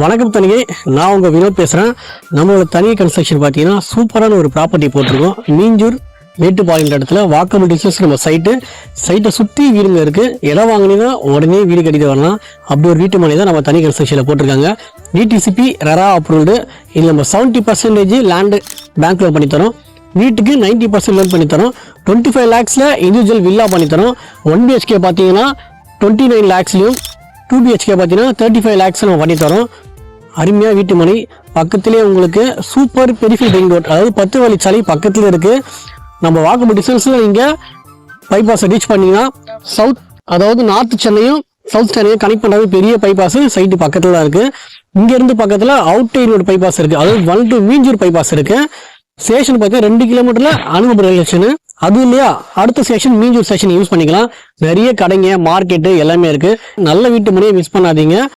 வணக்கம் தனிகை, நான் உங்கள் வினோத் பேசுகிறேன். நம்மளோட தனிகை கன்ஸ்ட்ரக்ஷன் பார்த்தீங்கன்னா சூப்பரான ஒரு ப்ராப்பர்ட்டி போட்டிருக்கோம். மீஞ்சூர் மேட்டுப்பாளையம் இடத்துல வாக்கபிள் டிஸ்டன்ஸ் நம்ம சைட்டை சுற்றி வீடுங்க இருக்குது. இடம் வாங்கினீங்கன்னா உடனே வீடு கட்டிட்டு வரலாம். அப்படி ஒரு வீட்டு மனை தான் நம்ம தனி கன்ஸ்ட்ரக்ஷனில் போட்டிருக்காங்க. DTCP RERA approved. இதில் நம்ம 70% லேண்டு பேங்க் லோன் பண்ணித்தரோம். வீட்டுக்கு 90% லோன் பண்ணித்தரோம். 25 lakhஸில் இண்டிவிஜுவல் வில்லா பண்ணித்தரோம். 1 BHK பார்த்தீங்கன்னா 29 lakhஸ்லையும், 2 BHK பார்த்தீங்கன்னா 35 lakhs நம்ம பண்ணித்தரோம். அருமையாக வீட்டு மனை பக்கத்திலே உங்களுக்கு சூப்பர் பெரிஃபரல் ரிங் ரோட், அதாவது 10 வழிச்சாலை பக்கத்தில் இருக்குது. நம்ம வாக்கபிள் டிஸ்டன்ஸில் நீங்கள் பைபாஸை ரீச் பண்ணிங்கன்னா சவுத், அதாவது நார்த் சென்னையும் சவுத் சென்னையும் கனெக்ட் பண்ணுறது பெரிய பைபாஸ் சைட்டு பக்கத்தில் தான் இருக்குது. இங்கேருந்து பக்கத்தில் அவுட்டர் ரோடு பைபாஸ் இருக்குது, அதாவது 1 to மீஞ்சூர் பைபாஸ் இருக்குது. ஸ்டேஷன் பார்த்தீங்கன்னா 2 கிலோமீட்டரில் அனுமபுரம் ரயில்வே ஸ்டேஷனு. அது இல்லையா, அடுத்த ஸ்டேஷன் மீஞ்சூர் ஸ்டேஷன் யூஸ் பண்ணிக்கலாம். நிறைய கடைங்க, மார்க்கெட்டு எல்லாமே இருக்குது. நல்ல வீட்டு மனையை மிஸ் பண்ணாதீங்க.